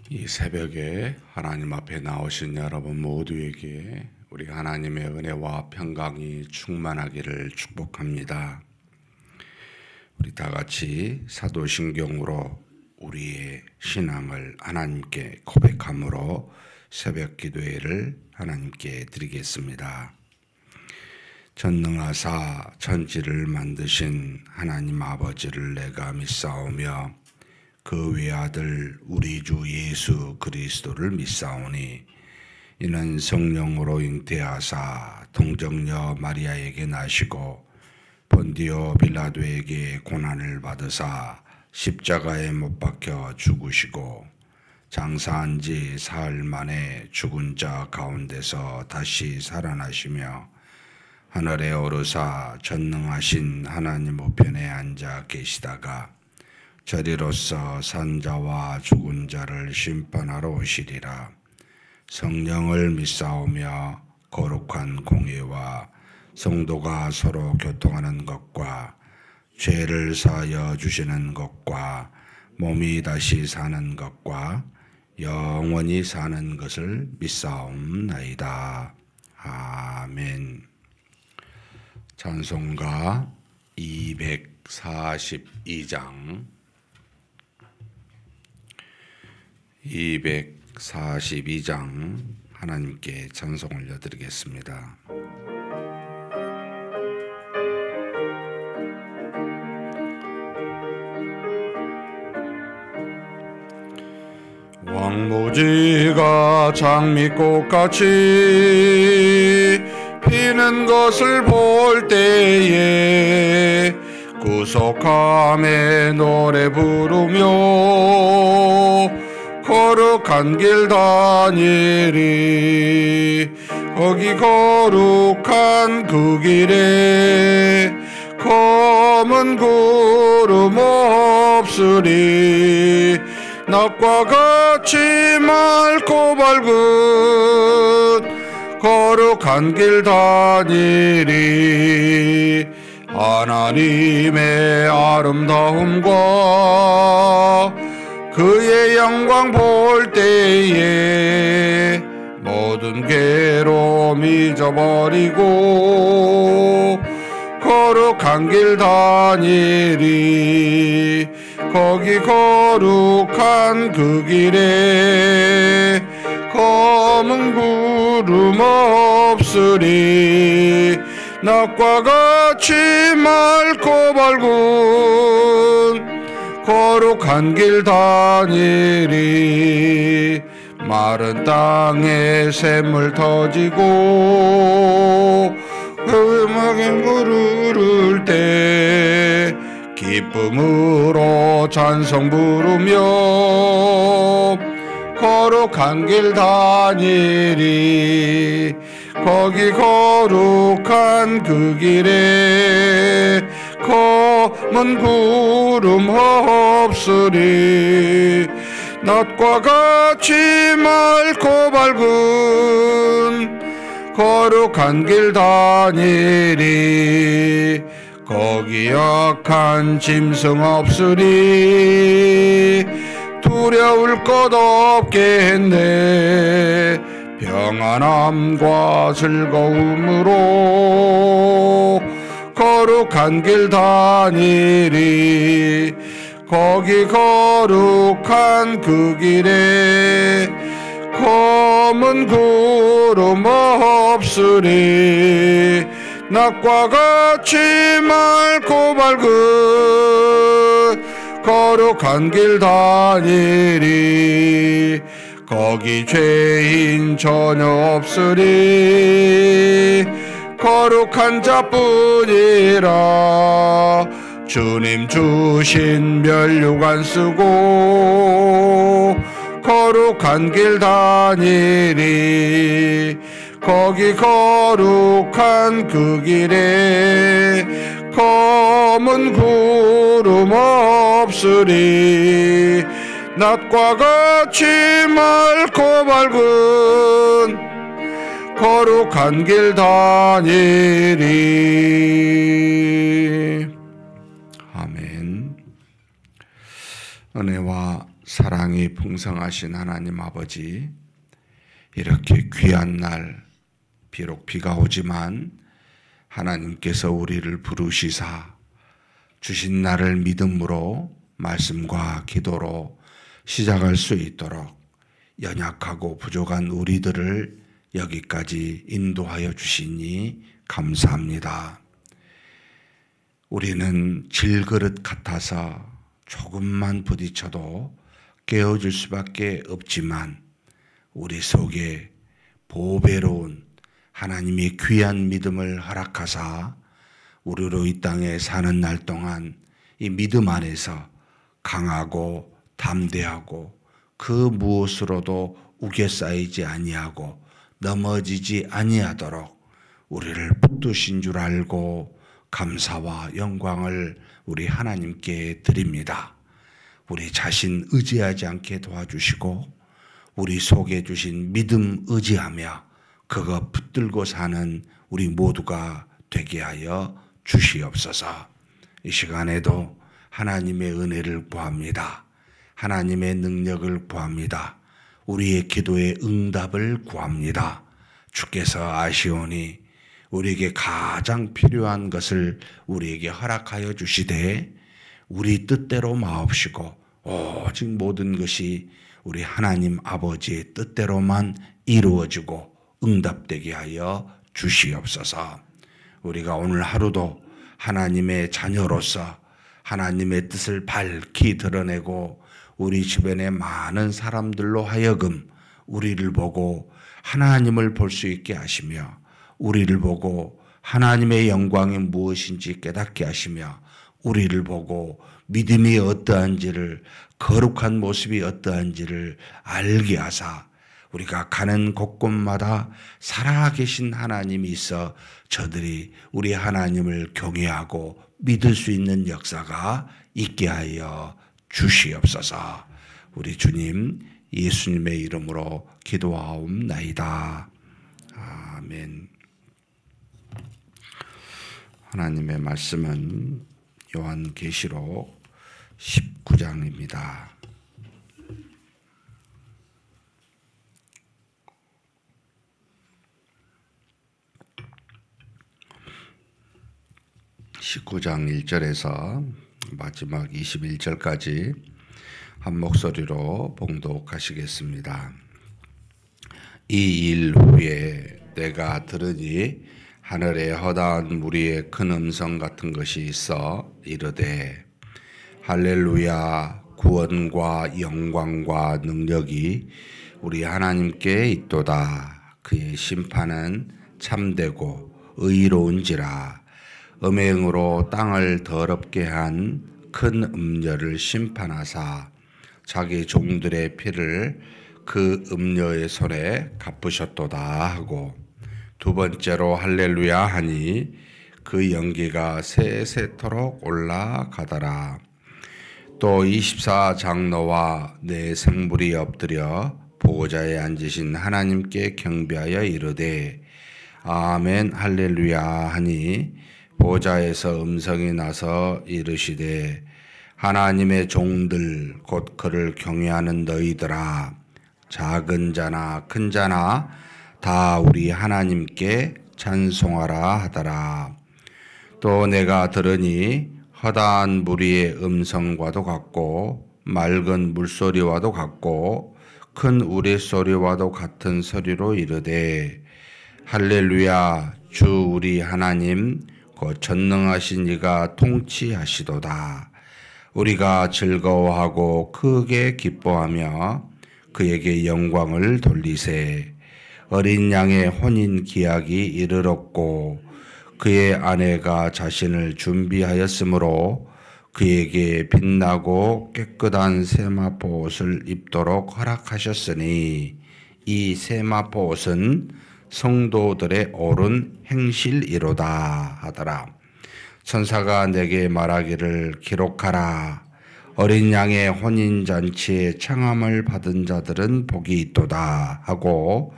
이 새벽에 하나님 앞에 나오신 여러분 모두에게 우리 하나님의 은혜와 평강이 충만하기를 축복합니다. 우리 다 같이 사도신경으로 우리의 신앙을 하나님께 고백함으로 새벽 기도회를 하나님께 드리겠습니다. 전능하사 천지를 만드신 하나님 아버지를 내가 믿사오며 그 외아들 우리 주 예수 그리스도를 믿사오니 이는 성령으로 잉태하사 동정녀 마리아에게 나시고 본디오 빌라도에게 고난을 받으사 십자가에 못 박혀 죽으시고 장사한 지 사흘 만에 죽은 자 가운데서 다시 살아나시며 하늘에 오르사 전능하신 하나님 우편에 앉아 계시다가 저리로서 산자와 죽은 자를 심판하러 오시리라. 성령을 믿사오며 거룩한 공의와 성도가 서로 교통하는 것과 죄를 사하여 주시는 것과 몸이 다시 사는 것과 영원히 사는 것을 믿사옵나이다. 아멘. 찬송가 242장 242장 하나님께 찬송 올려드리겠습니다. 왕모지가 장미꽃같이 피는 것을 볼 때에 구속함에 노래 부르며 거룩한 길 다니리. 거기 거룩한 그 길에 검은 구름 없으리. 낮과 같이 맑고 밝은 거룩한 길 다니리. 하나님의 아름다움과 그의 영광 볼 때에 모든 괴로움 잊어버리고 거룩한 길 다니리. 거기 거룩한 그 길에 검은 구름 없으리. 낮과 같이 맑고 밝은 거룩한 길 다니리. 마른 땅에 샘물 터지고 음악에 물을 때 기쁨으로 찬송 부르며 거룩한 길 다니리. 거기 거룩한 그 길에 검은 구름 없으리. 낮과 같이 맑고 밝은 거룩한 길 다니리. 거기 약한 짐승 없으리. 두려울 것 없겠네. 평안함과 즐거움으로 거룩한 길 다니리. 거기 거룩한 그 길에 검은 구름 없으리 낮과 같이 맑고 밝은 거룩한 길 다니리 거기 죄인 전혀 없으리 거룩한 자뿐이라 주님 주신 면류관 안 쓰고 거룩한 길 다니리 거기 거룩한 그 길에 검은 구름 없으리 낮과 같이 맑고 밝은 거룩한 길 다니리. 아멘. 은혜와 사랑이 풍성하신 하나님 아버지, 이렇게 귀한 날, 비록 비가 오지만 하나님께서 우리를 부르시사 주신 날을 믿음으로 말씀과 기도로 시작할 수 있도록 연약하고 부족한 우리들을 여기까지 인도하여 주시니 감사합니다. 우리는 질그릇 같아서 조금만 부딪혀도 깨어질 수밖에 없지만 우리 속에 보배로운 하나님의 귀한 믿음을 허락하사 우리로 이 땅에 사는 날 동안 이 믿음 안에서 강하고 담대하고 그 무엇으로도 우겨 쌓이지 아니하고 넘어지지 아니하도록 우리를 붙드신 줄 알고 감사와 영광을 우리 하나님께 드립니다. 우리 자신 의지하지 않게 도와주시고 우리 속에 주신 믿음 의지하며 그거 붙들고 사는 우리 모두가 되게 하여 주시옵소서. 이 시간에도 하나님의 은혜를 구합니다. 하나님의 능력을 구합니다. 우리의 기도의 응답을 구합니다. 주께서 아시오니 우리에게 가장 필요한 것을 우리에게 허락하여 주시되 우리 뜻대로 마옵시고 오직 모든 것이 우리 하나님 아버지의 뜻대로만 이루어지고 응답되게 하여 주시옵소서. 우리가 오늘 하루도 하나님의 자녀로서 하나님의 뜻을 밝히 드러내고 우리 주변의 많은 사람들로 하여금 우리를 보고 하나님을 볼 수 있게 하시며 우리를 보고 하나님의 영광이 무엇인지 깨닫게 하시며 우리를 보고 믿음이 어떠한지를 거룩한 모습이 어떠한지를 알게 하사 우리가 가는 곳곳마다 살아계신 하나님이 있어 저들이 우리 하나님을 경외하고 믿을 수 있는 역사가 있게 하여 주시옵소서. 우리 주님 예수님의 이름으로 기도하옵나이다. 아멘. 하나님의 말씀은 요한계시록 19장입니다. (19장) 1절에서 마지막 21절까지 한 목소리로 봉독하시겠습니다. 이 일 후에 내가 들으니 하늘에 허다한 무리의 큰 음성 같은 것이 있어 이르되 할렐루야, 구원과 영광과 능력이 우리 하나님께 있도다. 그의 심판은 참되고 의로운지라. 음행으로 땅을 더럽게 한 큰 음녀를 심판하사 자기 종들의 피를 그 음녀의 손에 갚으셨도다 하고, 두 번째로 할렐루야 하니 그 연기가 세세토록 올라가더라. 또 24장로와 네 생물이 엎드려 보호자에 앉으신 하나님께 경배하여 이르되 아멘 할렐루야 하니, 보호자에서 음성이 나서 이르시되 하나님의 종들 곧 그를 경외하는 너희들아, 작은 자나 큰 자나 다 우리 하나님께 찬송하라 하더라. 또 내가 들으니 허다한 무리의 음성과도 같고 맑은 물소리와도 같고 큰 우레소리와도 같은 소리로 이르되 할렐루야 주 우리 하나님 곧 전능하신 이가 통치하시도다. 우리가 즐거워하고 크게 기뻐하며 그에게 영광을 돌리세. 어린 양의 혼인 기약이 이르렀고 그의 아내가 자신을 준비하였으므로 그에게 빛나고 깨끗한 세마포 옷을 입도록 허락하셨으니 이 세마포 옷은 성도들의 옳은 행실이로다 하더라. 천사가 내게 말하기를 기록하라. 어린 양의 혼인잔치에 청함을 받은 자들은 복이 있도다 하고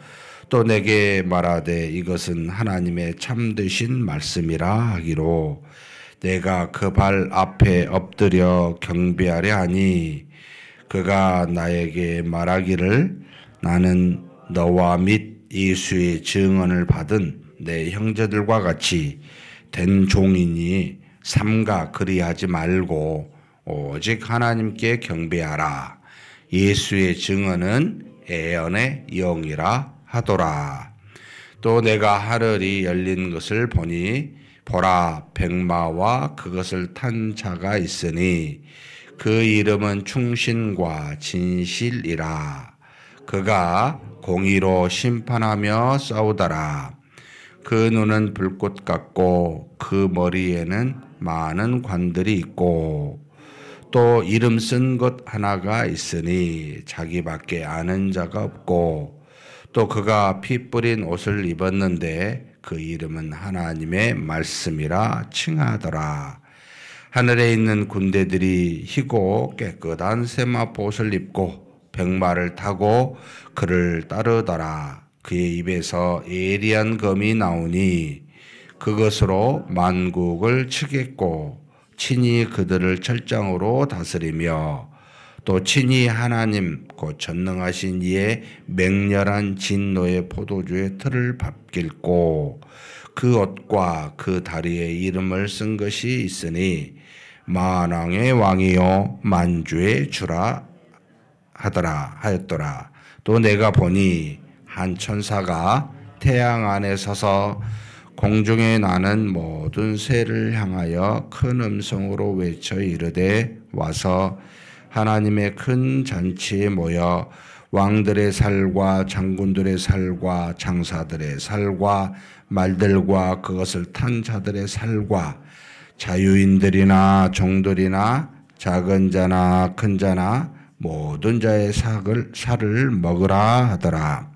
또 내게 말하되 이것은 하나님의 참되신 말씀이라 하기로 내가 그 발 앞에 엎드려 경배하려 하니 그가 나에게 말하기를 나는 너와 및 예수의 증언을 받은 내 형제들과 같이 된 종이니 삼가 그리하지 말고 오직 하나님께 경배하라. 예수의 증언은 애언의 영이라 하더라. 또 내가 하늘이 열린 것을 보니 보라 백마와 그것을 탄 자가 있으니 그 이름은 충신과 진실이라. 그가 공의로 심판하며 싸우더라. 그 눈은 불꽃 같고 그 머리에는 많은 관들이 있고 또 이름 쓴 것 하나가 있으니 자기밖에 아는 자가 없고 또 그가 피 뿌린 옷을 입었는데 그 이름은 하나님의 말씀이라 칭하더라. 하늘에 있는 군대들이 희고 깨끗한 세마포 옷을 입고 백마를 타고 그를 따르더라. 그의 입에서 예리한 검이 나오니 그것으로 만국을 치겠고 친히 그들을 철장으로 다스리며 또 친히 하나님 곧 전능하신 이의 맹렬한 진노의 포도주의 틀을 밟길고 그 옷과 그 다리에 이름을 쓴 것이 있으니 만왕의 왕이요 만주의 주라 하였더라. 또 내가 보니 한 천사가 태양 안에 서서 공중에 나는 모든 새를 향하여 큰 음성으로 외쳐 이르되 와서 하나님의 큰 잔치에 모여 왕들의 살과 장군들의 살과 장사들의 살과 말들과 그것을 탄 자들의 살과 자유인들이나 종들이나 작은 자나 큰 자나 모든 자의 살을 먹으라 하더라.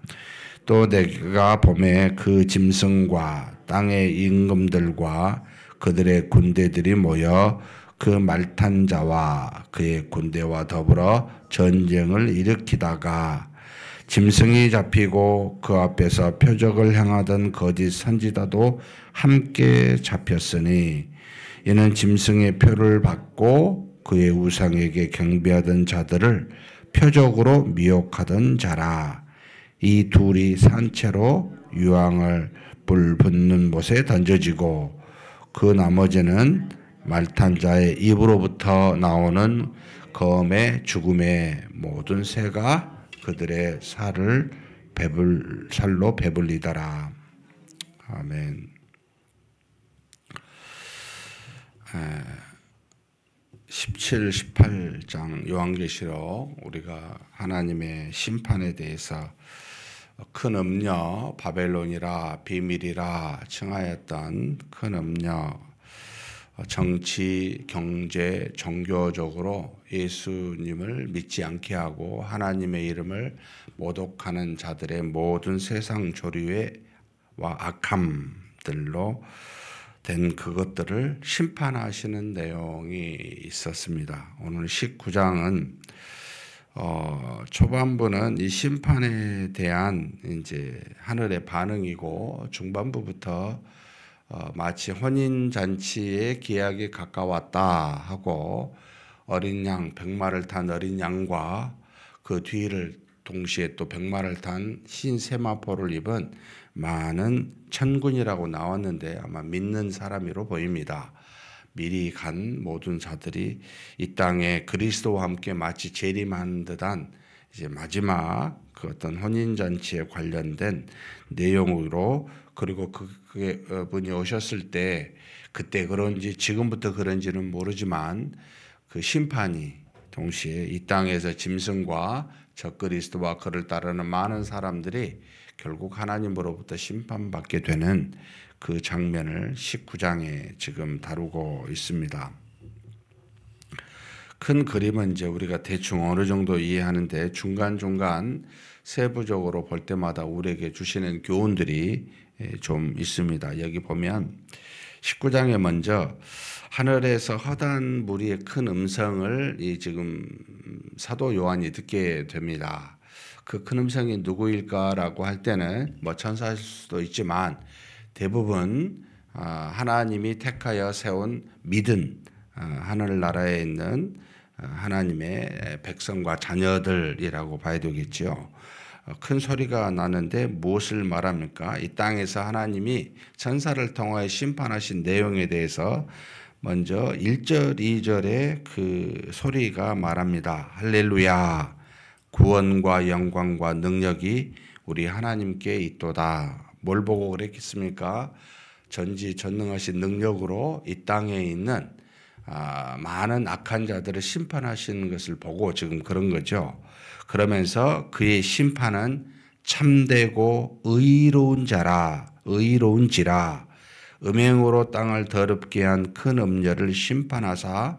또 내가 봄에 그 짐승과 땅의 임금들과 그들의 군대들이 모여 그 말탄 자와 그의 군대와 더불어 전쟁을 일으키다가 짐승이 잡히고 그 앞에서 표적을 행하던 거짓 선지자도 함께 잡혔으니 이는 짐승의 표를 받고 그의 우상에게 경배하던 자들을 표적으로 미혹하던 자라. 이 둘이 산채로 유황을 불 붙는 못에 던져지고 그 나머지는 말탄 자의 입으로부터 나오는 검의 죽음의 모든 새가 그들의 살로 배불리더라. 아멘. 17, 18장 요한계시록 우리가 하나님의 심판에 대해서 큰 음녀 바벨론이라 비밀이라 칭하였던 큰 음녀 정치, 경제, 종교적으로 예수님을 믿지 않게 하고 하나님의 이름을 모독하는 자들의 모든 세상 조류와 악함들로 된 그것들을 심판하시는 내용이 있었습니다. 오늘 19장은 초반부는 이 심판에 대한 이제 하늘의 반응이고 중반부부터 마치 혼인 잔치의 기약이 가까웠다 하고 어린 양 백마를 탄 어린 양과 그 뒤를 동시에 또 백마를 탄 흰 세마포를 입은 많은 천군이라고 나왔는데 아마 믿는 사람으로 보입니다. 미리 간 모든 자들이 이 땅에 그리스도와 함께 마치 재림하는 듯한 이제 마지막 그 어떤 혼인잔치에 관련된 내용으로, 그리고 그분이 오셨을 때 그때 그런지 지금부터 그런지는 모르지만 그 심판이 동시에 이 땅에서 짐승과 적그리스도와 그를 따르는 많은 사람들이 결국 하나님으로부터 심판받게 되는 그 장면을 19장에 지금 다루고 있습니다. 큰 그림은 이제 우리가 대충 어느 정도 이해하는데 중간중간 세부적으로 볼 때마다 우리에게 주시는 교훈들이 좀 있습니다. 여기 보면 19장에 먼저 하늘에서 허다한 무리의 큰 음성을 지금 사도 요한이 듣게 됩니다. 그 큰 음성이 누구일까라고 할 때는 뭐 천사일 수도 있지만 대부분 하나님이 택하여 세운 믿은 하늘나라에 있는 하나님의 백성과 자녀들이라고 봐야 되겠죠. 큰 소리가 나는데 무엇을 말합니까? 이 땅에서 하나님이 천사를 통하여 심판하신 내용에 대해서 먼저 1절, 2절에 그 소리가 말합니다. 할렐루야, 구원과 영광과 능력이 우리 하나님께 있도다. 뭘 보고 그랬겠습니까? 전지전능하신 능력으로 이 땅에 있는 많은 악한 자들을 심판하시는 것을 보고 지금 그런 거죠. 그러면서 그의 심판은 참되고 의로운지라 음행으로 땅을 더럽게 한 큰 음녀를 심판하사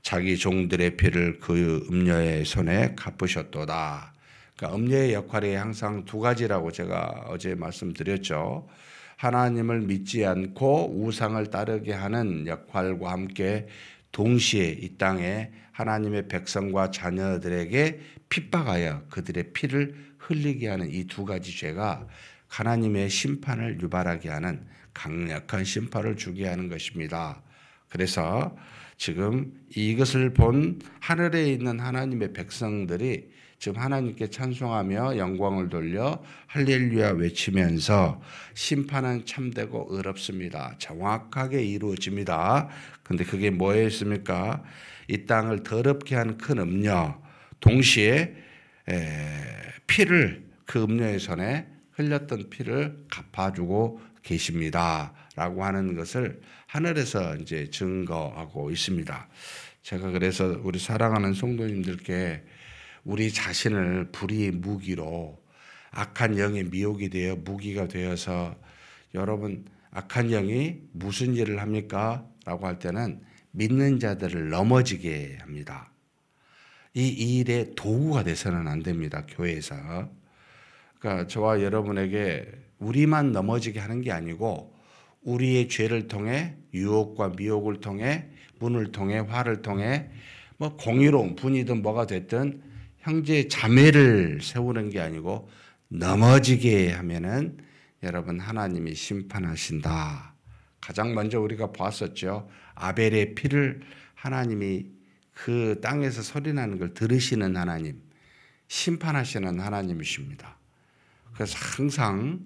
자기 종들의 피를 그 음녀의 손에 갚으셨도다. 그러니까 음녀의 역할이 항상 두 가지라고 제가 어제 말씀드렸죠. 하나님을 믿지 않고 우상을 따르게 하는 역할과 함께 동시에 이 땅에 하나님의 백성과 자녀들에게 핍박하여 그들의 피를 흘리게 하는 이 두 가지 죄가 하나님의 심판을 유발하게 하는 강력한 심판을 주게 하는 것입니다. 그래서 지금 이것을 본 하늘에 있는 하나님의 백성들이 지금 하나님께 찬송하며 영광을 돌려 할렐루야 외치면서 심판은 참되고 의롭습니다. 정확하게 이루어집니다. 근데 그게 뭐였습니까? 이 땅을 더럽게 한 큰 음녀, 동시에 피를 그 음녀의 손에 흘렸던 피를 갚아주고 계십니다. 라고 하는 것을 하늘에서 이제 증거하고 있습니다. 제가 그래서 우리 사랑하는 성도님들께 우리 자신을 불의의 무기로 악한 영의 미혹이 되어 무기가 되어서 여러분 악한 영이 무슨 일을 합니까? 라고 할 때는 믿는 자들을 넘어지게 합니다. 이 일의 도구가 돼서는 안 됩니다. 교회에서. 그러니까 저와 여러분에게 우리만 넘어지게 하는 게 아니고 우리의 죄를 통해 유혹과 미혹을 통해 문을 통해 화를 통해 뭐 공의로운 분이든 뭐가 됐든 형제 자매를 세우는 게 아니고 넘어지게 하면은 여러분 하나님이 심판하신다. 가장 먼저 우리가 봤었죠. 아벨의 피를 하나님이 그 땅에서 소리나는 걸 들으시는 하나님, 심판하시는 하나님이십니다. 그래서 항상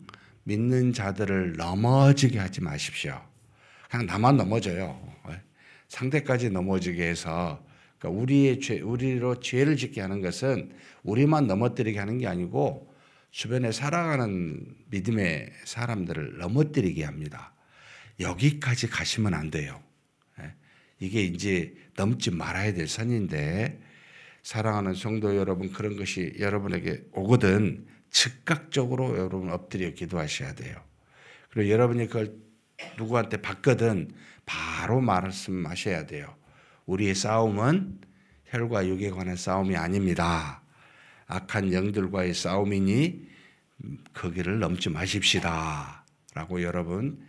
믿는 자들을 넘어지게 하지 마십시오. 그냥 나만 넘어져요. 상대까지 넘어지게 해서 그러니까 우리로 죄를 짓게 하는 것은 우리만 넘어뜨리게 하는 게 아니고 주변에 살아가는 믿음의 사람들을 넘어뜨리게 합니다. 여기까지 가시면 안 돼요. 이게 이제 넘지 말아야 될 선인데 사랑하는 성도 여러분, 그런 것이 여러분에게 오거든 즉각적으로 여러분 엎드려 기도하셔야 돼요. 그리고 여러분이 그걸 누구한테 받거든 바로 말씀하셔야 돼요. 우리의 싸움은 혈과 육에 관한 싸움이 아닙니다. 악한 영들과의 싸움이니 거기를 넘지 마십시다 라고 여러분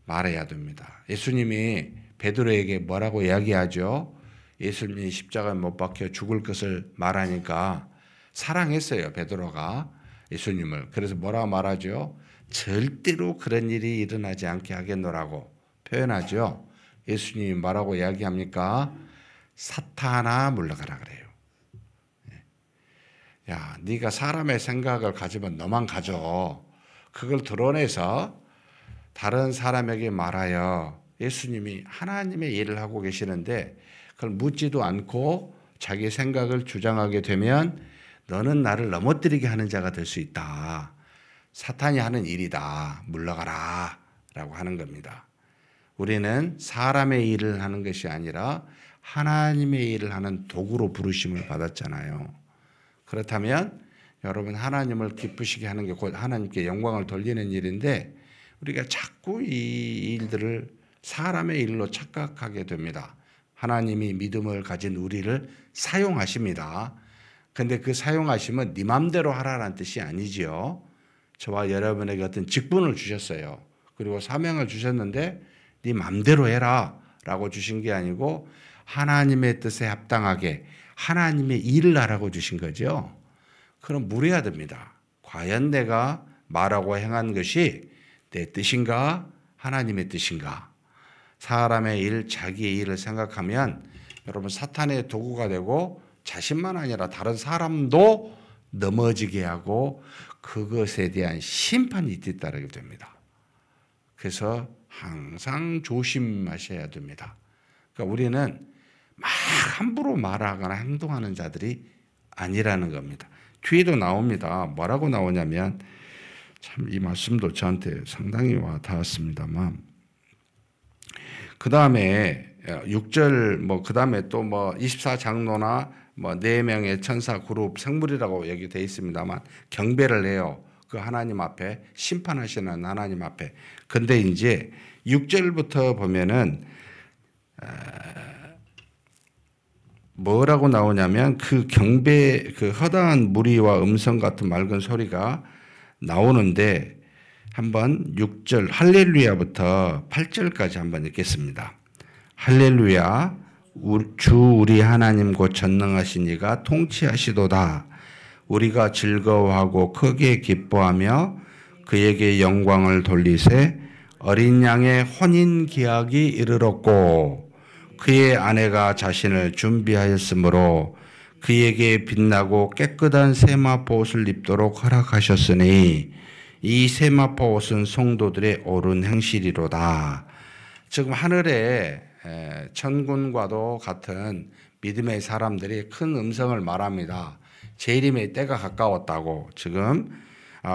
말해야 됩니다. 예수님이 베드로에게 뭐라고 이야기하죠? 예수님이 십자가에 못 박혀 죽을 것을 말하니까 사랑했어요, 베드로가 예수님을. 그래서 뭐라고 말하죠? 절대로 그런 일이 일어나지 않게 하겠노라고 표현하죠. 예수님이 뭐라고 이야기합니까? 사탄아 물러가라 그래요. 야, 네가 사람의 생각을 가지면 너만 가져. 그걸 드러내서 다른 사람에게 말하여 예수님이 하나님의 일을 하고 계시는데 그걸 묻지도 않고 자기 생각을 주장하게 되면 너는 나를 넘어뜨리게 하는 자가 될 수 있다. 사탄이 하는 일이다. 물러가라. 라고 하는 겁니다. 우리는 사람의 일을 하는 것이 아니라 하나님의 일을 하는 도구로 부르심을 받았잖아요. 그렇다면 여러분 하나님을 기쁘시게 하는 게 곧 하나님께 영광을 돌리는 일인데 우리가 자꾸 이 일들을 사람의 일로 착각하게 됩니다. 하나님이 믿음을 가진 우리를 사용하십니다. 근데 그 사용하시면 네 맘대로 하라는 뜻이 아니지요. 저와 여러분에게 어떤 직분을 주셨어요. 그리고 사명을 주셨는데 네 맘대로 해라 라고 주신 게 아니고 하나님의 뜻에 합당하게 하나님의 일을 하라고 주신 거죠. 그럼 물어야 됩니다. 과연 내가 말하고 행한 것이 내 뜻인가 하나님의 뜻인가. 사람의 일, 자기의 일을 생각하면 여러분 사탄의 도구가 되고 자신만 아니라 다른 사람도 넘어지게 하고 그것에 대한 심판이 뒤따르게 됩니다. 그래서 항상 조심하셔야 됩니다. 그러니까 우리는 막 함부로 말하거나 행동하는 자들이 아니라는 겁니다. 뒤에도 나옵니다. 뭐라고 나오냐면 참 이 말씀도 저한테 상당히 와 닿았습니다만 그 다음에 6절 그 다음에 또 24장로나 4명의 천사 그룹 생물이라고 여기 되어 있습니다만 경배를 해요. 그 하나님 앞에 심판하시는 하나님 앞에. 근데 이제 6절부터 보면은 뭐라고 나오냐면 그 경배 그 허다한 무리와 음성 같은 맑은 소리가 나오는데 한번 6절 할렐루야부터 8절까지 한번 읽겠습니다. 할렐루야 주 우리 하나님 곧 전능하신 이가 통치하시도다. 우리가 즐거워하고 크게 기뻐하며 그에게 영광을 돌리세 어린 양의 혼인 기약이 이르렀고 그의 아내가 자신을 준비하였으므로 그에게 빛나고 깨끗한 세마포 옷을 입도록 허락하셨으니 이 세마포 옷은 성도들의 옳은 행실이로다. 지금 하늘에 천군과도 같은 믿음의 사람들이 큰 음성을 말합니다. 재림의 때가 가까웠다고. 지금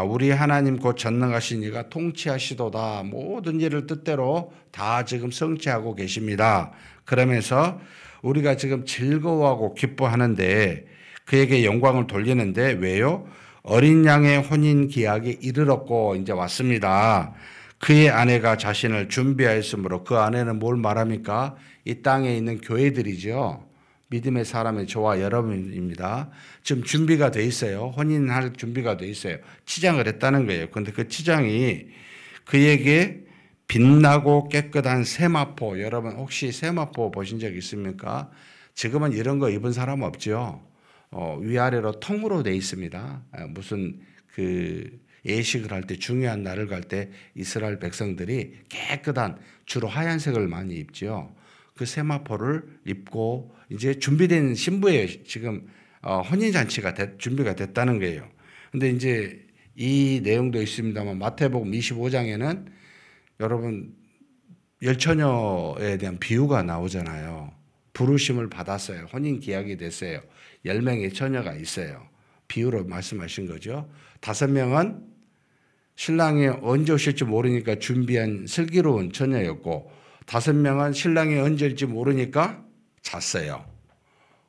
우리 하나님 곧 전능하신 이가 통치하시도다. 모든 일을 뜻대로 다 지금 성취하고 계십니다. 그러면서 우리가 지금 즐거워하고 기뻐하는데 그에게 영광을 돌리는데 왜요? 어린 양의 혼인 기약이 이르렀고 이제 왔습니다. 그의 아내가 자신을 준비하였으므로 그 아내는 뭘 말합니까? 이 땅에 있는 교회들이죠. 믿음의 사람의 저와 여러분입니다. 지금 준비가 돼 있어요. 혼인할 준비가 돼 있어요. 치장을 했다는 거예요. 그런데 그 치장이 그에게 빛나고 깨끗한 세마포. 여러분 혹시 세마포 보신 적 있습니까? 지금은 이런 거 입은 사람 없죠. 위아래로 통으로 돼 있습니다. 무슨 예식을 할 때 중요한 날을 갈 때 이스라엘 백성들이 깨끗한 주로 하얀색을 많이 입죠. 그 세마포를 입고 이제 준비된 신부의 지금 혼인잔치가 준비가 됐다는 거예요. 근데 이제 이 내용도 있습니다만 마태복음 25장에는 여러분 열처녀에 대한 비유가 나오잖아요. 부르심을 받았어요. 혼인 기약이 됐어요. 10명의 처녀가 있어요. 비유로 말씀하신 거죠. 5명은 신랑이 언제 오실지 모르니까 준비한 슬기로운 처녀였고 5명은 신랑이 언제 올지 모르니까 잤어요.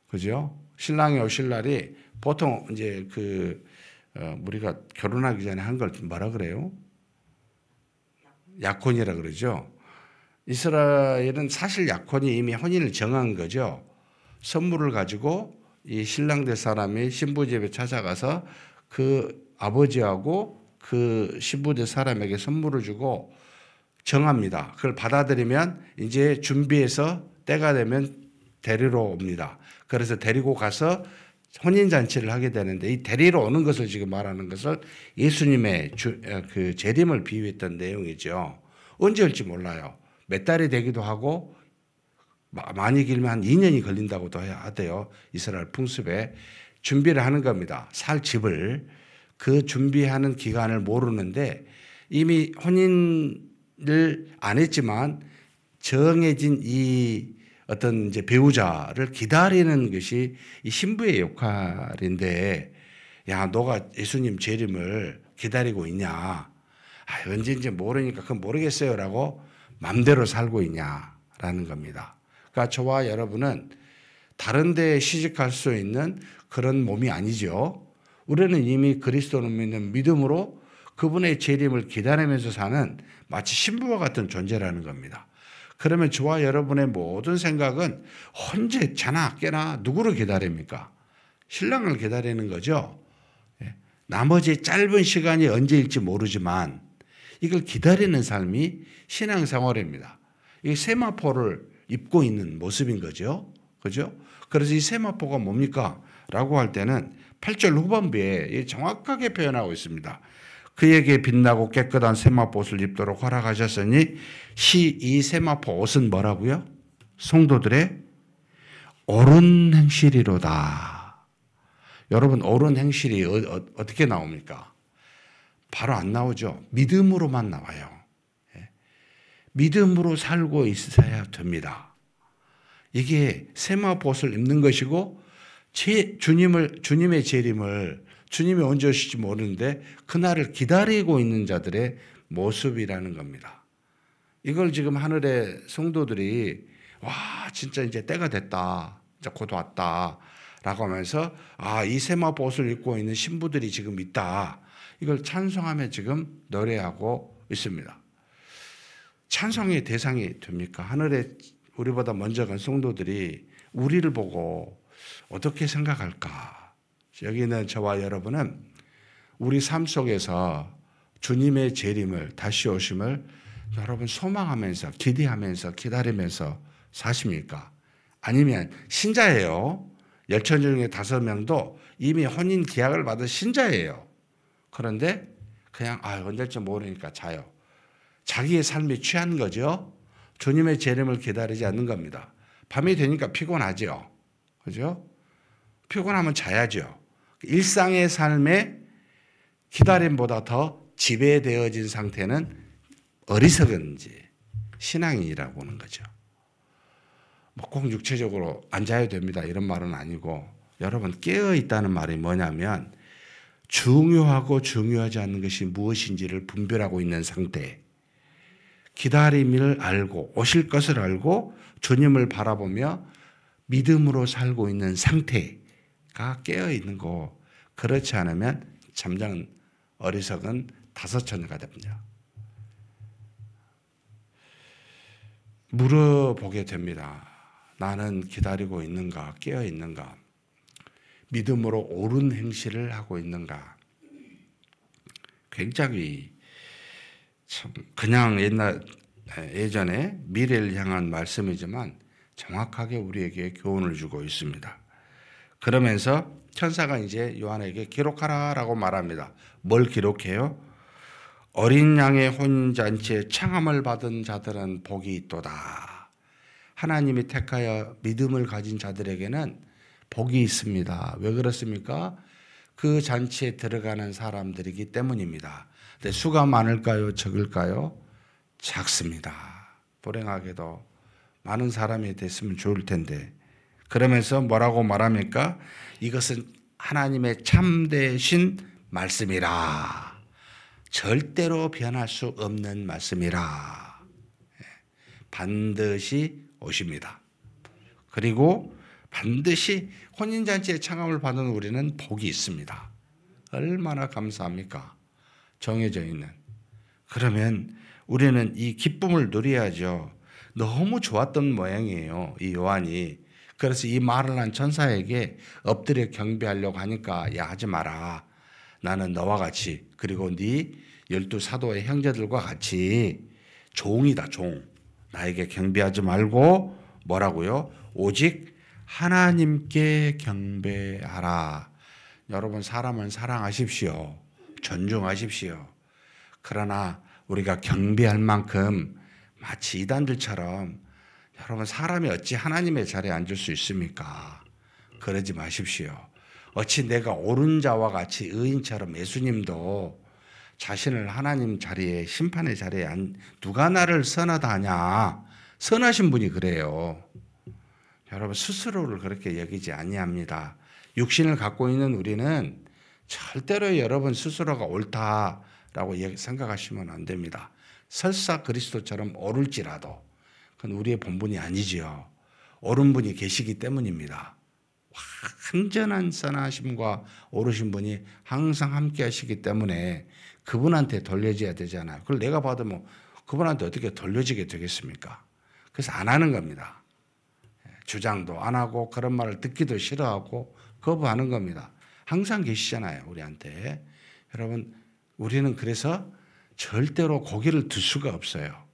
그죠? 신랑이 오실 날이 보통 이제 우리가 결혼하기 전에 한 걸 뭐라 그래요? 약혼이라 그러죠. 이스라엘은 사실 약혼이 이미 혼인을 정한 거죠. 선물을 가지고 이 신랑 될 사람이 신부 집에 찾아가서 그 아버지하고 그 신부 될 사람에게 선물을 주고 정합니다. 그걸 받아들이면 이제 준비해서 때가 되면 데리러 옵니다. 그래서 데리고 가서 혼인잔치를 하게 되는데 이 데리러 오는 것을 지금 말하는 것을 예수님의 그 재림을 비유했던 내용이죠. 언제 올지 몰라요. 몇 달이 되기도 하고 많이 길면 한 2년이 걸린다고도 하대요. 이스라엘 풍습에 준비를 하는 겁니다. 살 집을 그 준비하는 기간을 모르는데 이미 혼인을 안 했지만 정해진 이 어떤 이제 배우자를 기다리는 것이 이 신부의 역할인데, 야, 너가 예수님 재림을 기다리고 있냐? 아, 언제인지 모르니까 그건 모르겠어요라고 맘대로 살고 있냐라는 겁니다. 그러니까 저와 여러분은 다른 데에 시집갈 수 있는 그런 몸이 아니죠. 우리는 이미 그리스도를 믿는 믿음으로 그분의 재림을 기다리면서 사는 마치 신부와 같은 존재라는 겁니다. 그러면 저와 여러분의 모든 생각은 언제 자나 깨나 누구를 기다립니까? 신랑을 기다리는 거죠. 나머지 짧은 시간이 언제일지 모르지만 이걸 기다리는 삶이 신앙생활입니다. 이 세마포를 입고 있는 모습인 거죠. 그죠? 그래서 이 세마포가 뭡니까? 라고 할 때는 8절 후반부에 정확하게 표현하고 있습니다. 그에게 빛나고 깨끗한 세마포 옷을 입도록 허락하셨으니 이 세마포 옷은 뭐라고요? 성도들의 옳은 행실이로다. 여러분, 옳은 행실이 어떻게 나옵니까? 바로 안 나오죠. 믿음으로만 나와요. 믿음으로 살고 있어야 됩니다. 이게 세마포 옷을 입는 것이고 주님의 재림을 주님이 언제 오실지 모르는데 그날을 기다리고 있는 자들의 모습이라는 겁니다. 이걸 지금 하늘의 성도들이 와, 진짜 이제 때가 됐다. 이제 곧 왔다. 라고 하면서 이 세마포 옷을 입고 있는 신부들이 지금 있다. 이걸 찬송하며 지금 노래하고 있습니다. 찬송의 대상이 됩니까? 하늘에 우리보다 먼저 간 성도들이 우리를 보고 어떻게 생각할까? 여기는 저와 여러분은 우리 삶 속에서 주님의 재림을, 다시 오심을 여러분 소망하면서, 기대하면서, 기다리면서 사십니까? 아니면 신자예요. 열천 중에 5명도 이미 혼인 계약을 받은 신자예요. 그런데 그냥 언제쯤 모르니까 자요. 자기의 삶이 취한 거죠. 주님의 재림을 기다리지 않는 겁니다. 밤이 되니까 피곤하죠. 그죠? 피곤하면 자야죠. 일상의 삶에 기다림보다 더 지배되어진 상태는 어리석은 신앙인이라고 하는 거죠. 꼭 육체적으로 앉아야 됩니다. 이런 말은 아니고 여러분 깨어있다는 말이 뭐냐면 중요하고 중요하지 않은 것이 무엇인지를 분별하고 있는 상태. 기다림을 알고 오실 것을 알고 주님을 바라보며 믿음으로 살고 있는 상태가 깨어있는 거. 그렇지 않으면 잠자는 어리석은 5처녀가 됩니다. 물어보게 됩니다. 나는 기다리고 있는가? 깨어있는가? 믿음으로 옳은 행실을 하고 있는가? 굉장히 참 그냥 예전에 미래를 향한 말씀이지만 정확하게 우리에게 교훈을 주고 있습니다. 그러면서 천사가 이제 요한에게 기록하라라고 말합니다. 뭘 기록해요? 어린 양의 혼인잔치에 청함을 받은 자들은 복이 있도다. 하나님이 택하여 믿음을 가진 자들에게는 복이 있습니다. 왜 그렇습니까? 그 잔치에 들어가는 사람들이기 때문입니다. 근데 수가 많을까요? 적을까요? 작습니다. 불행하게도 많은 사람이 됐으면 좋을 텐데. 그러면서 뭐라고 말합니까? 이것은 하나님의 참되신 말씀이라. 절대로 변할 수 없는 말씀이라. 반드시 오십니다. 그리고 반드시 혼인잔치의 청함을 받은 우리는 복이 있습니다. 얼마나 감사합니까? 정해져 있는. 그러면 우리는 이 기쁨을 누려야죠. 너무 좋았던 모양이에요. 이 요한이. 그래서 이 말을 한 천사에게 엎드려 경배하려고 하니까 야 하지 마라. 나는 너와 같이 그리고 네 12사도의 형제들과 같이 종이다. 종. 나에게 경배하지 말고 뭐라고요? 오직 하나님께 경배하라. 여러분 사람은 사랑하십시오. 존중하십시오. 그러나 우리가 경배할 만큼 마치 이단들처럼 여러분 사람이 어찌 하나님의 자리에 앉을 수 있습니까? 그러지 마십시오. 어찌 내가 옳은 자와 같이 의인처럼 예수님도 자신을 하나님 자리에 심판의 자리에 누가 나를 선하다 하냐? 선하신 분이 그래요. 여러분 스스로를 그렇게 여기지 아니합니다. 육신을 갖고 있는 우리는 절대로 여러분 스스로가 옳다라고 생각하시면 안 됩니다. 설사 그리스도처럼 옳을지라도 그건 우리의 본분이 아니지요. 옳은 분이 계시기 때문입니다. 완전한 선하심과 옳으신 분이 항상 함께 하시기 때문에 그분한테 돌려져야 되잖아요. 그걸 내가 받으면 그분한테 어떻게 돌려지게 되겠습니까? 그래서 안 하는 겁니다. 주장도 안 하고 그런 말을 듣기도 싫어하고 거부하는 겁니다. 항상 계시잖아요, 우리한테. 여러분, 우리는 그래서 절대로 고개를 들 수가 없어요.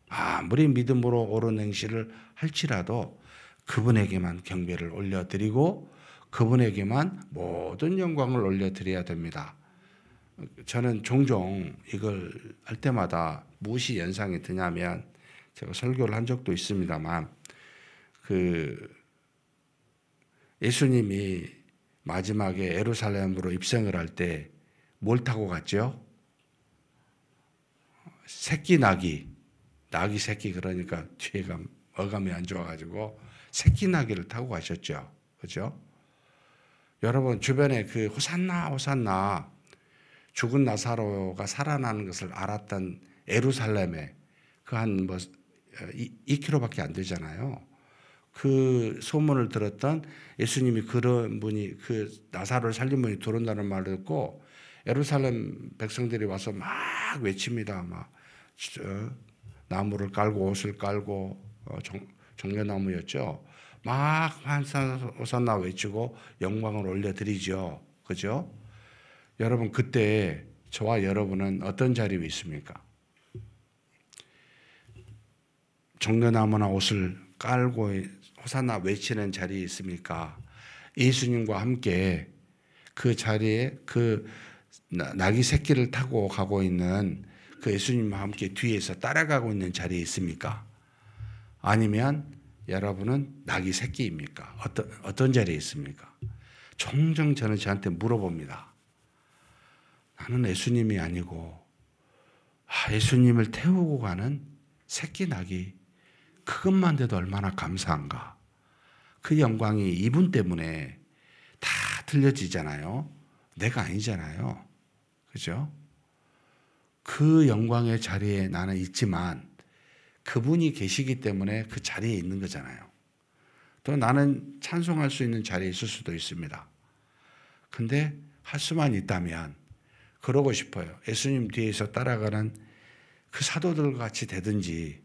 아무리 믿음으로 옳은 행실을 할지라도 그분에게만 경배를 올려드리고 그분에게만 모든 영광을 올려드려야 됩니다. 저는 종종 이걸 할 때마다 무엇이 연상이 드냐면 제가 설교를 한 적도 있습니다만 예수님이 마지막에 예루살렘으로 입성을 할 때 뭘 타고 갔죠? 새끼 나귀 새끼 그러니까 뒤에가 어감이 안 좋아가지고 새끼 나귀를 타고 가셨죠. 그죠? 여러분 주변에 그 호산나 호산나 죽은 나사로가 살아나는 것을 알았던 예루살렘에 그 한 2km밖에 안 되잖아요. 그 소문을 들었던 예수님이 그런 분이 그 나사로를 살린 분이 들어온다는 말을 듣고 예루살렘 백성들이 와서 막 외칩니다. 막 나무를 깔고 옷을 깔고 종려나무였죠. 막 호산나 외치고 영광을 올려드리죠. 그죠? 여러분 그때 저와 여러분은 어떤 자리에 있습니까? 종려나무나 옷을 깔고 호산나 외치는 자리에 있습니까? 예수님과 함께 그 자리에 그 나귀 새끼를 타고 가고 있는 그 예수님과 함께 뒤에서 따라가고 있는 자리에 있습니까? 아니면 여러분은 나귀 새끼입니까? 어떤 자리에 있습니까? 종종 저는 저한테 물어봅니다. 나는 예수님이 아니고 예수님을 태우고 가는 새끼 나귀 그것만 돼도 얼마나 감사한가. 그 영광이 이분 때문에 다 들려지잖아요. 내가 아니잖아요. 그죠? 그 영광의 자리에 나는 있지만 그분이 계시기 때문에 그 자리에 있는 거잖아요. 또 나는 찬송할 수 있는 자리에 있을 수도 있습니다. 근데 할 수만 있다면 그러고 싶어요. 예수님 뒤에서 따라가는 그 사도들과 같이 되든지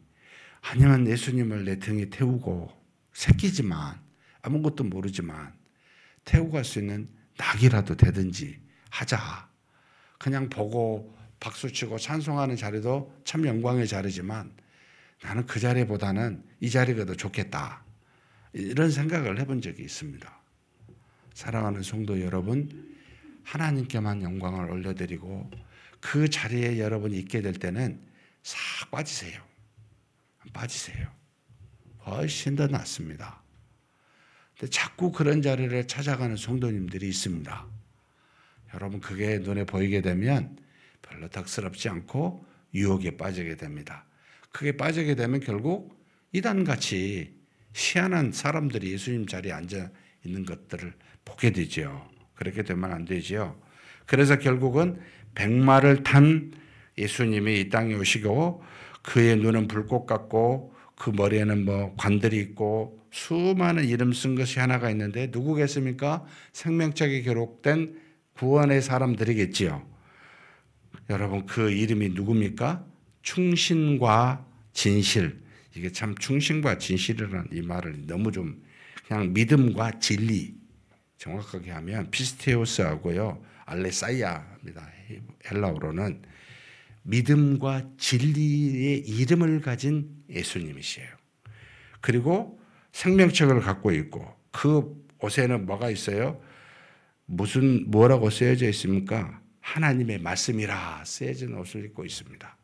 아니면 예수님을 내 등에 태우고 새끼지만 아무것도 모르지만 태우고 갈 수 있는 낙이라도 되든지 하자. 그냥 보고 박수치고 찬송하는 자리도 참 영광의 자리지만 나는 그 자리보다는 이 자리가 더 좋겠다. 이런 생각을 해본 적이 있습니다. 사랑하는 성도 여러분, 하나님께만 영광을 올려드리고 그 자리에 여러분이 있게 될 때는 싹 빠지세요. 훨씬 더 낫습니다. 근데 자꾸 그런 자리를 찾아가는 성도님들이 있습니다. 여러분 그게 눈에 보이게 되면 별로 덕스럽지 않고 유혹에 빠지게 됩니다. 그게 빠지게 되면 결국 이단같이 희한한 사람들이 예수님 자리에 앉아 있는 것들을 보게 되죠. 그렇게 되면 안 되죠. 그래서 결국은 백마를 탄 예수님이 이 땅에 오시고 그의 눈은 불꽃 같고 그 머리에는 관들이 있고 수많은 이름 쓴 것이 하나가 있는데 누구겠습니까? 생명책에 기록된 구원의 사람들이겠지요. 여러분 그 이름이 누굽니까? 충신과 진실. 이게 참 충신과 진실이라는 이 말을 너무 좀 그냥 믿음과 진리 정확하게 하면 피스테오스하고요 알레사이아입니다. 헬라어로는 믿음과 진리의 이름을 가진 예수님이시에요. 그리고 생명책을 갖고 있고 그 옷에는 뭐가 있어요? 뭐라고 쓰여져 있습니까? 하나님의 말씀이라 쓰여진 옷을 입고 있습니다.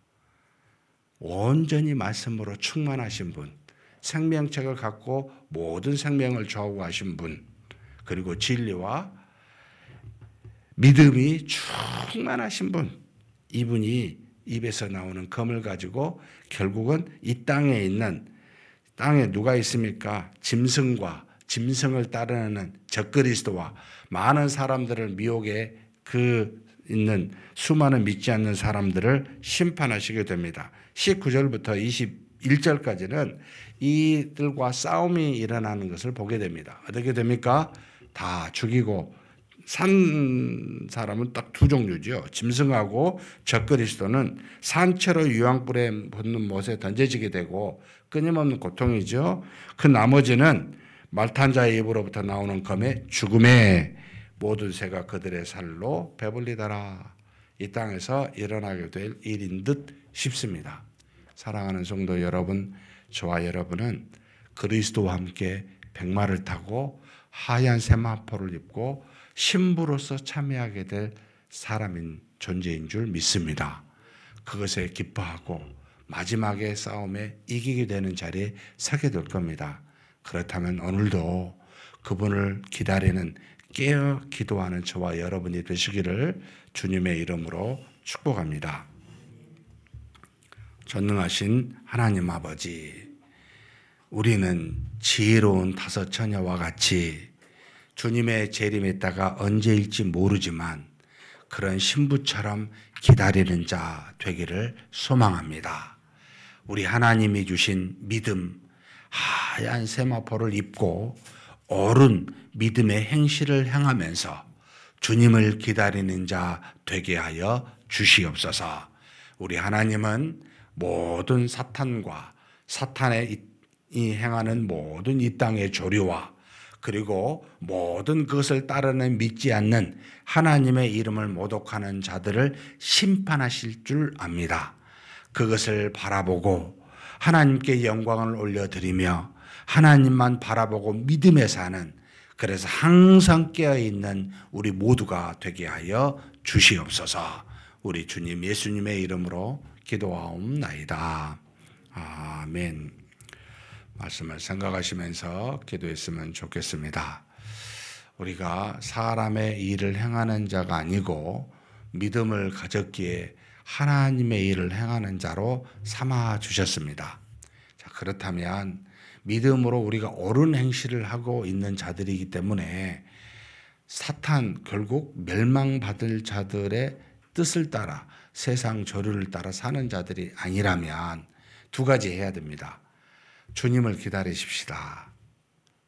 온전히 말씀으로 충만하신 분, 생명책을 갖고 모든 생명을 좌우하신 분, 그리고 진리와 믿음이 충만하신 분, 이분이 입에서 나오는 검을 가지고 결국은 이 땅에 있는 땅에 누가 있습니까? 짐승을 따르는 적그리스도와 많은 사람들을 미혹에 있는 수많은 믿지 않는 사람들을 심판하시게 됩니다. 19절부터 21절까지는 이들과 싸움이 일어나는 것을 보게 됩니다. 어떻게 됩니까? 다 죽이고 산 사람은 딱 두 종류죠. 짐승하고 적그리스도는 산채로 유황불에 붓는 못에 던져지게 되고 끊임없는 고통이죠. 그 나머지는 말탄 자의 입으로부터 나오는 검의 죽음에 모든 새가 그들의 살로 배불리더라. 이 땅에서 일어나게 될 일인 듯 싶습니다. 사랑하는 성도 여러분, 저와 여러분은 그리스도와 함께 백마를 타고 하얀 세마포를 입고 신부로서 참여하게 될 사람인 존재인 줄 믿습니다. 그것에 기뻐하고 마지막에 싸움에 이기게 되는 자리에 서게 될 겁니다. 그렇다면 오늘도 그분을 기다리는 깨어 기도하는 저와 여러분이 되시기를 주님의 이름으로 축복합니다. 전능하신 하나님 아버지, 우리는 지혜로운 다섯 처녀와 같이 주님의 재림에 있다가 언제일지 모르지만 그런 신부처럼 기다리는 자 되기를 소망합니다. 우리 하나님이 주신 믿음, 하얀 세마포를 입고 옳은 믿음의 행실을 행하면서 주님을 기다리는 자 되게 하여 주시옵소서. 우리 하나님은 모든 사탄과 사탄의 행하는 모든 이 땅의 조류와 그리고 모든 그것을 따르는 믿지 않는 하나님의 이름을 모독하는 자들을 심판하실 줄 압니다. 그것을 바라보고 하나님께 영광을 올려드리며 하나님만 바라보고 믿음에 사는, 그래서 항상 깨어있는 우리 모두가 되게 하여 주시옵소서. 우리 주님 예수님의 이름으로 기도하옵나이다. 아멘. 말씀을 생각하시면서 기도했으면 좋겠습니다. 우리가 사람의 일을 행하는 자가 아니고 믿음을 가졌기에 하나님의 일을 행하는 자로 삼아 주셨습니다. 자, 그렇다면 믿음으로 우리가 옳은 행실을 하고 있는 자들이기 때문에 사탄, 결국 멸망받을 자들의 뜻을 따라 세상 조류를 따라 사는 자들이 아니라면 두 가지 해야 됩니다. 주님을 기다리십시다.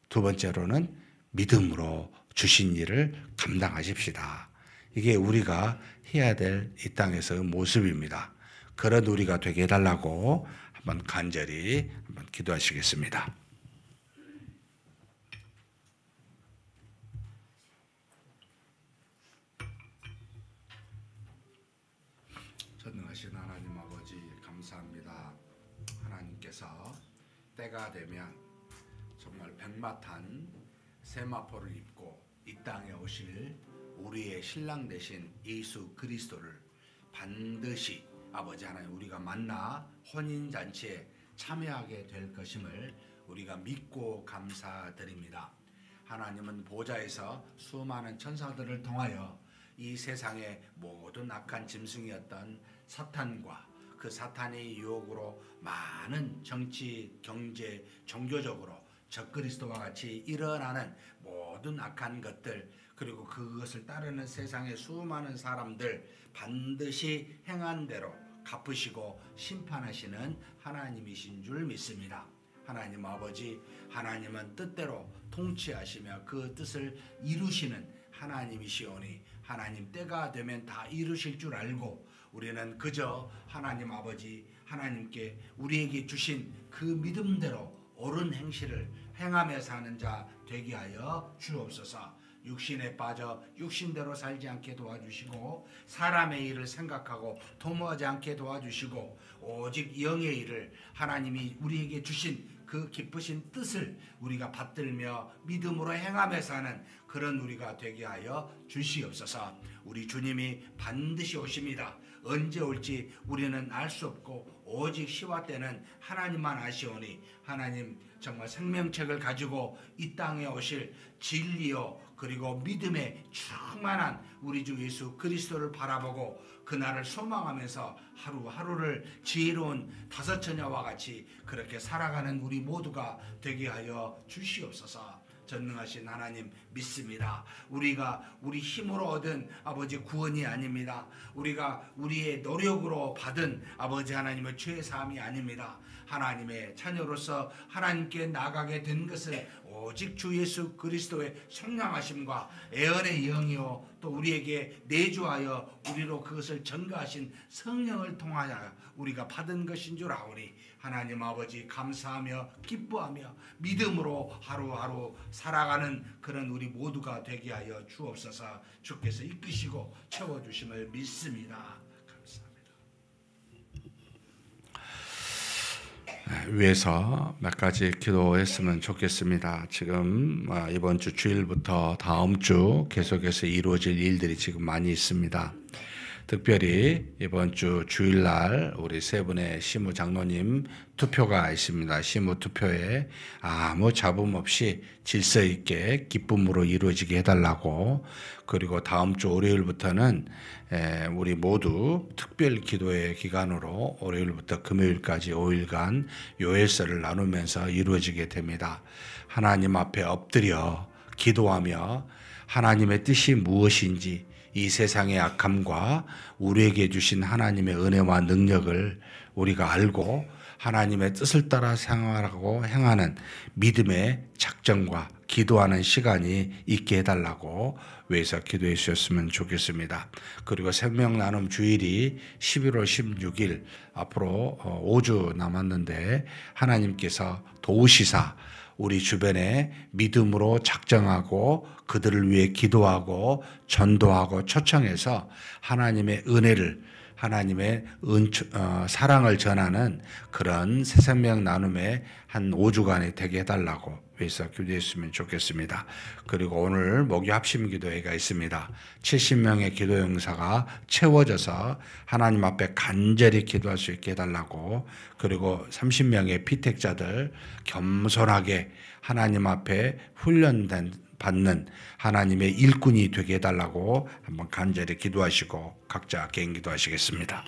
두 번째로는 믿음으로 주신 일을 감당하십시다. 이게 우리가 해야 될 이 땅에서의 모습입니다. 그런 우리가 되게 해달라고 한번 간절히 한번 기도하시겠습니다. 전능하신 하나님 아버지, 감사합니다. 하나님께서 때가 되면 정말 백마 탄 세마포를 입고 이 땅에 오실 우리의 신랑 되신 예수 그리스도를 반드시 아버지 하나님 우리가 만나 혼인잔치에 참여하게 될 것임을 우리가 믿고 감사드립니다. 하나님은 보좌에서 수많은 천사들을 통하여 이 세상의 모든 악한 짐승이었던 사탄과 그 사탄의 유혹으로 많은 정치, 경제, 종교적으로 적그리스도와 같이 일어나는 모든 악한 것들, 그리고 그것을 따르는 세상의 수많은 사람들 반드시 행한 대로 갚으시고 심판하시는 하나님이신 줄 믿습니다. 하나님 아버지, 하나님은 뜻대로 통치하시며 그 뜻을 이루시는 하나님이시오니 하나님 때가 되면 다 이루실 줄 알고 우리는 그저 하나님 아버지, 하나님께 우리에게 주신 그 믿음대로 옳은 행실을 행하며 사는 자 되게 하여 주옵소서. 육신에 빠져 육신대로 살지 않게 도와주시고 사람의 일을 생각하고 도모하지 않게 도와주시고 오직 영의 일을 하나님이 우리에게 주신 그 기쁘신 뜻을 우리가 받들며 믿음으로 행하며 사는 그런 우리가 되게 하여 주시옵소서. 우리 주님이 반드시 오십니다. 언제 올지 우리는 알 수 없고 오직 시와 때는 하나님만 아시오니 하나님 정말 생명책을 가지고 이 땅에 오실 진리요 그리고 믿음에 충만한 우리 주 예수 그리스도를 바라보고 그날을 소망하면서 하루하루를 지혜로운 다섯 처녀와 같이 그렇게 살아가는 우리 모두가 되게 하여 주시옵소서. 전능하신 하나님 믿습니다. 우리가 우리 힘으로 얻은 아버지 구원이 아닙니다. 우리가 우리의 노력으로 받은 아버지 하나님의 죄 사함이 아닙니다. 하나님의 자녀로서 하나님께 나가게 된 것은 오직 주 예수 그리스도의 성량하심과 애언의 영이요 또 우리에게 내주하여 우리로 그것을 전가하신 성령을 통하여 우리가 받은 것인 줄 아오니 하나님 아버지 감사하며 기뻐하며 믿음으로 하루하루 살아가는 그런 우리 모두가 되게 하여 주옵소서. 주께서 이끄시고 채워주심을 믿습니다. 위에서 몇 가지 기도했으면 좋겠습니다. 지금 이번 주 주일부터 다음 주 계속해서 이루어질 일들이 지금 많이 있습니다. 특별히 이번 주 주일날 우리 세 분의 시무 장로님 투표가 있습니다. 시무 투표에 아무 잡음 없이 질서 있게 기쁨으로 이루어지게 해달라고, 그리고 다음 주 월요일부터는 우리 모두 특별 기도의 기간으로 월요일부터 금요일까지 5일간 요일서를 나누면서 이루어지게 됩니다. 하나님 앞에 엎드려 기도하며 하나님의 뜻이 무엇인지, 이 세상의 악함과 우리에게 주신 하나님의 은혜와 능력을 우리가 알고 하나님의 뜻을 따라 생활하고 행하는 믿음의 작정과 기도하는 시간이 있게 해달라고 위해서 기도해 주셨으면 좋겠습니다. 그리고 생명 나눔 주일이 11월 16일 앞으로 5주 남았는데 하나님께서 도우시사 우리 주변에 믿음으로 작정하고 그들을 위해 기도하고 전도하고 초청해서 하나님의 은혜를, 하나님의 사랑을 전하는 그런 새 생명 나눔의 한 5주간이 되게 해달라고 위해서 기도했으면 좋겠습니다. 그리고 오늘 목요 합심 기도회가 있습니다. 70명의 기도 용사가 채워져서 하나님 앞에 간절히 기도할 수 있게 해달라고, 그리고 30명의 피택자들 겸손하게 하나님 앞에 받는 하나님의 일꾼이 되게 해달라고 한번 간절히 기도하시고 각자 개인 기도하시겠습니다.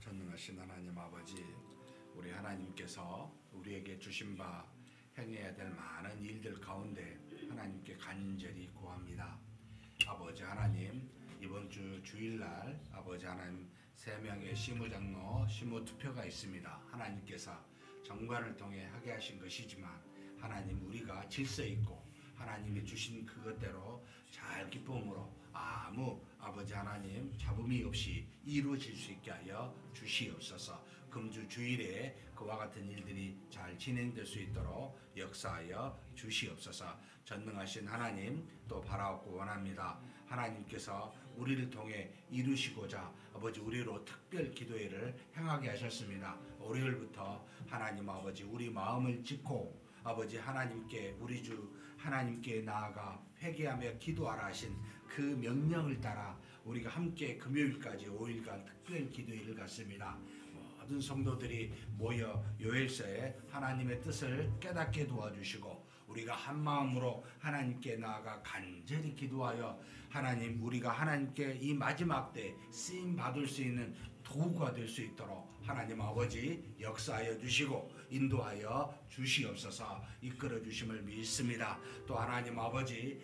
전능하신 하나님 아버지, 우리 하나님께서 우리에게 주신 바 행해야 될 많은 일들 가운데 하나님께 간절히 구합니다. 아버지 하나님, 이번 주 주일날 아버지 하나님 3명의 시무장로 시무투표가 있습니다. 하나님께서 정관을 통해 하게 하신 것이지만 하나님, 우리가 질서 있고 하나님이 주신 그것대로 잘 기쁨으로 아무 아버지 하나님 잡음이 없이 이루어질 수 있게 하여 주시옵소서. 금주 주일에 그와 같은 일들이 잘 진행될 수 있도록 역사하여 주시옵소서. 전능하신 하나님 또 바라옵고 원합니다. 하나님께서 우리를 통해 이루시고자 아버지 우리로 특별 기도회를 행하게 하셨습니다. 월요일부터 하나님 아버지 우리 마음을 찢고 아버지 하나님께 우리 주 하나님께 나아가 회개하며 기도하라 하신 그 명령을 따라 우리가 함께 금요일까지 5일간 특별 기도회를 갖습니다. 모든 성도들이 모여 요일서에 하나님의 뜻을 깨닫게 도와주시고 우리가 한 마음으로 하나님께 나아가 간절히 기도하여 하나님, 우리가 하나님께 이 마지막 때 쓰임 받을 수 있는 도구가 될 수 있도록 하나님 아버지 역사하여 주시고 인도하여 주시옵소서. 이끌어 주심을 믿습니다. 또 하나님 아버지,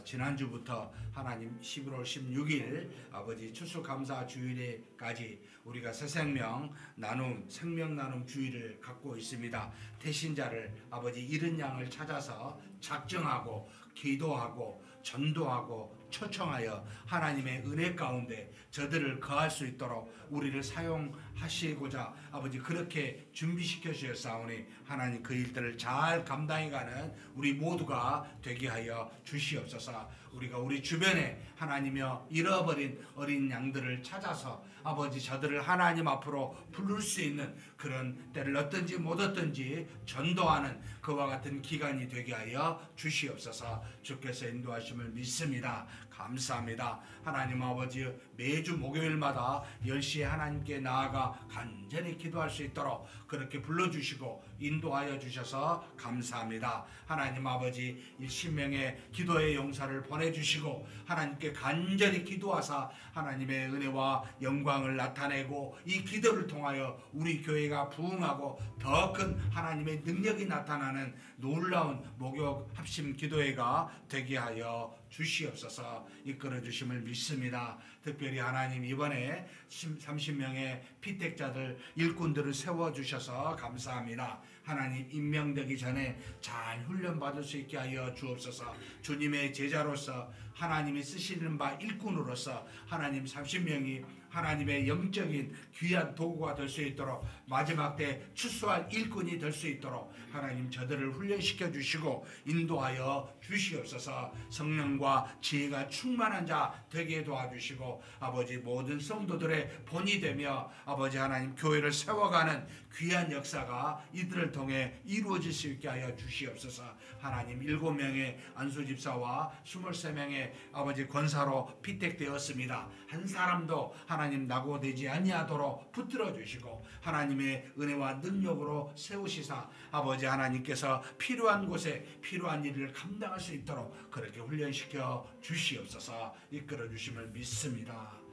지난주부터 하나님 11월 16일 아버지 추수감사 주일에까지 우리가 새 생명 나눔, 생명 나눔 주일을 갖고 있습니다. 태신자를 아버지 잃은 양을 찾아서 작정하고 기도하고 전도하고 초청하여 하나님의 은혜 가운데 저들을 거할 수 있도록 우리를 사용하시고자 아버지 그렇게 준비시켜 주셨사오니 하나님 그 일들을 잘 감당해가는 우리 모두가 되게 하여 주시옵소서. 우리가 우리 주변에 하나님이여 잃어버린 어린 양들을 찾아서 아버지 저들을 하나님 앞으로 부를 수 있는 그런 때를 얻든지 못 얻든지 전도하는 그와 같은 기간이 되게 하여 주시옵소서. 주께서 인도하심을 믿습니다. 감사합니다. 하나님 아버지, 매주 목요일마다 10시에 하나님께 나아가 우리가 간절히 기도할 수 있도록 그렇게 불러주시고 인도하여 주셔서 감사합니다. 하나님 아버지 일신명의 기도의 용사를 보내주시고 하나님께 간절히 기도하사 하나님의 은혜와 영광을 나타내고 이 기도를 통하여 우리 교회가 부흥하고 더 큰 하나님의 능력이 나타나는 놀라운 목욕 합심 기도회가 되게 하여 주시옵소서. 이끌어 주심을 믿습니다. 특별히 하나님 이번에 30명의 피택자들 일꾼들을 세워주셔서 감사합니다. 하나님 임명되기 전에 잘 훈련받을 수 있게 하여 주옵소서. 주님의 제자로서 하나님이 쓰시는 바 일꾼으로서 하나님 30명이 하나님의 영적인 귀한 도구가 될 수 있도록 마지막 때 추수할 일꾼이 될 수 있도록 하나님 저들을 훈련시켜 주시고 인도하여 주시옵소서. 성령과 지혜가 충만한 자 되게 도와주시고 아버지 모든 성도들의 본이 되며 아버지 하나님 교회를 세워가는 귀한 역사가 이들을 통해 이루어질 수 있게 하여 주시옵소서. 하나님 7명의 안수집사와 23명의 아버지 권사로 피택되었습니다. 한 사람도 하나님 낙오되지 아니하도록 붙들어 주시고 하나님의 은혜와 능력으로 세우시사 아버지 하나님께서 필요한 곳에 필요한 일을 감당할 수 있도록 그렇게 훈련시켜 주시옵소서. 이끌어 주심을 믿습니다.